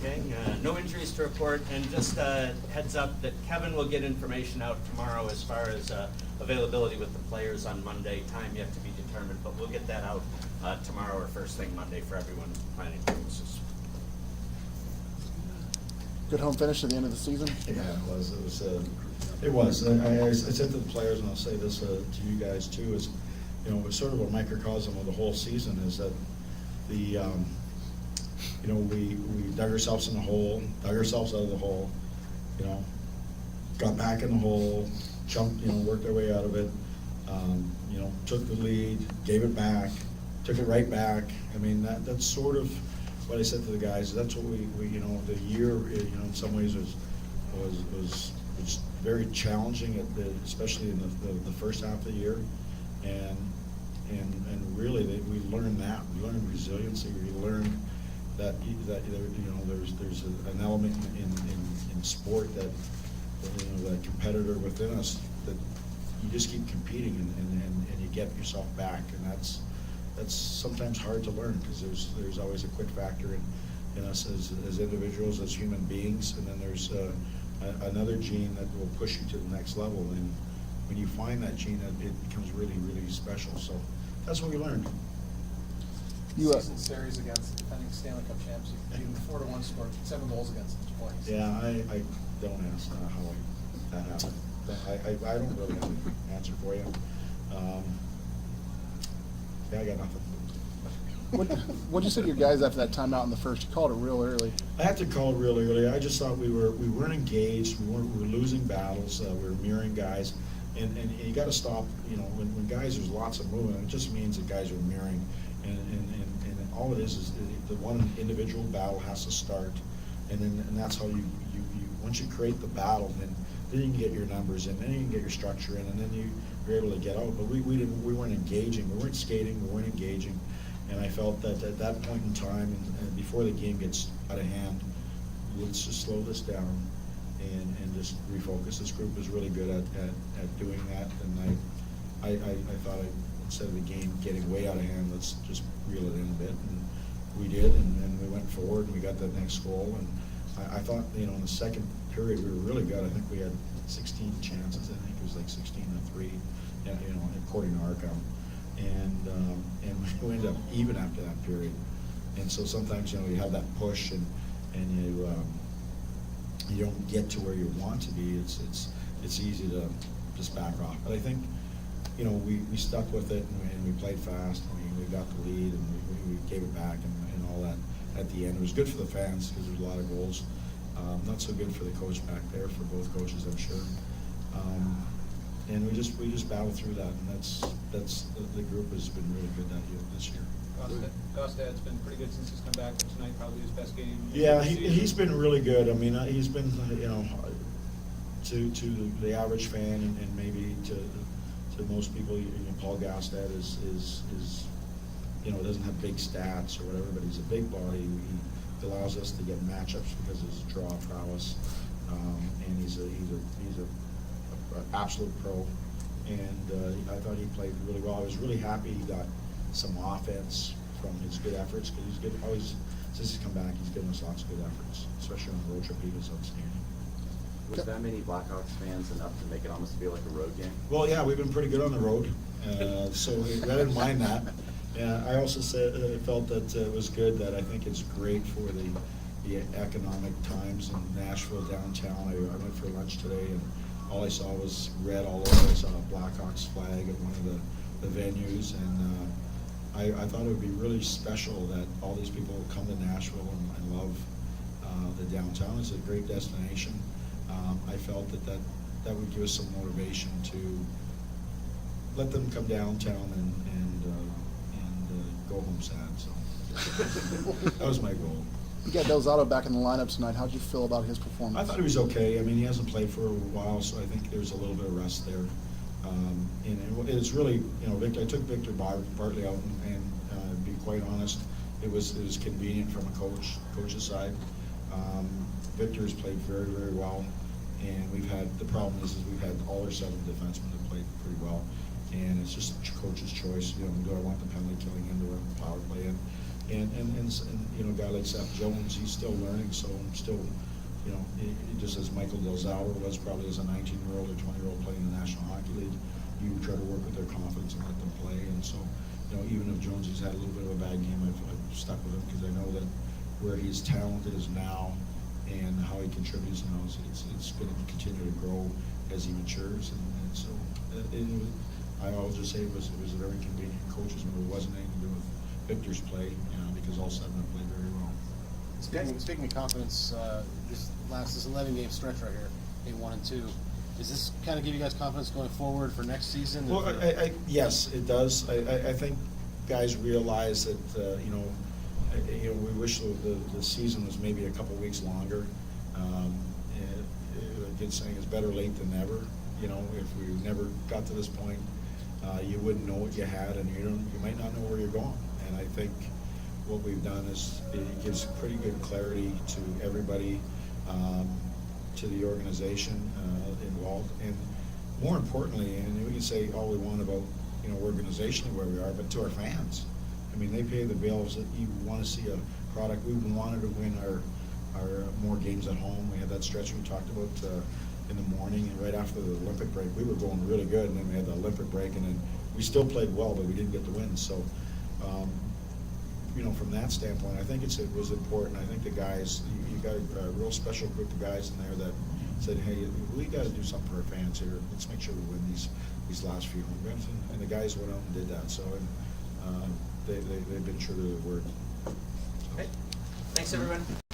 Okay, no injuries to report, and just a heads up that Kevin will get information out tomorrow as far as availability with the players on Monday. Time yet to be determined, but we'll get that out tomorrow or first thing Monday for everyone planning purposes. Good home finish at the end of the season? Yeah, it was. I said to the players, and I'll say this to you guys too, is, you know, it's sort of a microcosm of the whole season, is that we dug ourselves in the hole, dug ourselves out of the hole, you know, got back in the hole, jumped, you know, worked our way out of it, you know, took the lead, gave it back, took it right back. I mean, that's sort of what I said to the guys. That's what we you know, the year, you know, in some ways was very challenging, especially in the first half of the year, and really we learned that. We learned resiliency. We learned that you know, there's an element in sport that, you know, that competitor within us, that you just keep competing and you get yourself back, and that's sometimes hard to learn, because there's always a quit factor in us as individuals, as human beings, and then there's another gene that will push you to the next level, and when you find that gene, it becomes really, really special. So that's what we learned. Season series against the defending Stanley Cup champs, you beat them 4-1, scored 7 goals against them twice. Yeah, I don't ask how that happened. I don't really have an answer for you. Yeah, I got nothing. What'd you say to your guys after that timeout in the first? You called it real early. I had to call it really early. I just thought we weren't engaged. We were losing battles. We were mirroring guys, and you got to stop. You know, when guys, there's lots of movement. It just means that guys are mirroring, and all it is the one individual battle has to start, and that's how you once you create the battle, then you can get your numbers in, then you can get your structure in, and then you're able to get out. But we weren't engaging. We weren't skating. We weren't engaging. And I felt that at that point in time, and before the game gets out of hand, let's just slow this down and just refocus. This group was really good at doing that, and I thought instead of the game getting way out of hand, let's just reel it in a bit, and we did, and we went forward, and we got that next goal, and I thought, you know, in the second period we were really good. I think we had 16 chances. I think it was like 16-3, you know, according to our count. And we ended up even after that period. And so sometimes, you know, you have that push and you don't get to where you want to be. It's easy to just back off. But I think, you know, we stuck with it, and we played fast. I mean, we got the lead, and we gave it back and all that at the end. It was good for the fans because there was a lot of goals. Not so good for the coach back there, for both coaches, I'm sure. And we just battled through that, and that's the group has been really good this year. Gostad's been pretty good since he's come back, but tonight probably his best game. Yeah, he's been really good. I mean, he's been, you know, to the average fan and maybe to most people, you know, Paul Gostad is you know, doesn't have big stats or whatever, but he's a big body. He allows us to get matchups because of his draw prowess, and he's an absolute pro. And I thought he played really well. I was really happy he got some offense from his good efforts, because he's good. Always, since he's come back, he's given us lots of good efforts, especially on the road trip. He was outstanding. Was that many Blackhawks fans enough to make it almost feel like a road game? Well, yeah, we've been pretty good on the road, so I didn't mind that. I also felt that it was good. That I think it's great for the economic times in Nashville downtown. I went for lunch today, and all I saw was red all over. I saw a Blackhawks flag at one of the venues, and I thought it would be really special that all these people come to Nashville and love the downtown. It's a great destination. I felt that would give us some motivation to let them come downtown and go home sad. So that was my goal. You got Del Zotto back in the lineup tonight. How'd you feel about his performance? I thought he was okay. I mean, he hasn't played for a while, so I think there's a little bit of rest there. And it's really, you know, I took Victor Bartley out, and to be quite honest, it was convenient from a coach's side. Victor's played very, very well, and the problem is we've had all our 7 defensemen that played pretty well, and it's just coach's choice. You know, do I want the penalty killing in, do I want the power play in? you know, a guy like Seth Jones, he's still learning, so I'm still, you know, just as Michael Delzauer was probably as a 19-year-old or 20-year-old playing in the National Hockey League, you try to work with their confidence and let them play. And so, you know, even if Jonesy's had a little bit of a bad game, I've stuck with him because I know that where his talent is now and how he contributes now, it's going to continue to grow as he matures. And so, I'll just say it was a very convenient coach's move. It wasn't anything to do with Victor's play, you know, because all 7 have played very well. Speaking of confidence, this 11-game stretch right here, 8-1-2, does this kind of give you guys confidence going forward for next season? Well, yes, it does. I think guys realize that, you know, we wish the season was maybe a couple weeks longer. Again, saying it's better late than never. You know, if we never got to this point, you wouldn't know what you had, and you might not know where you're going. And I think what we've done is it gives pretty good clarity to everybody, to the organization involved, and more importantly, and we can say all we want about, you know, organizationally where we are, but to our fans. I mean, they pay the bills. That you want to see a product. We wanted to win our more games at home. We had that stretch we talked about in the morning, and right after the Olympic break, we were going really good, and then we had the Olympic break, and then we still played well, but we didn't get the win. So, you know, from that standpoint, I think it was important. I think the guys, you got a real special group of guys in there that said, hey, we got to do something for our fans here. Let's make sure we win these last few home games. And the guys went out and did that. So they've been true to their word. Okay. Thanks, everyone.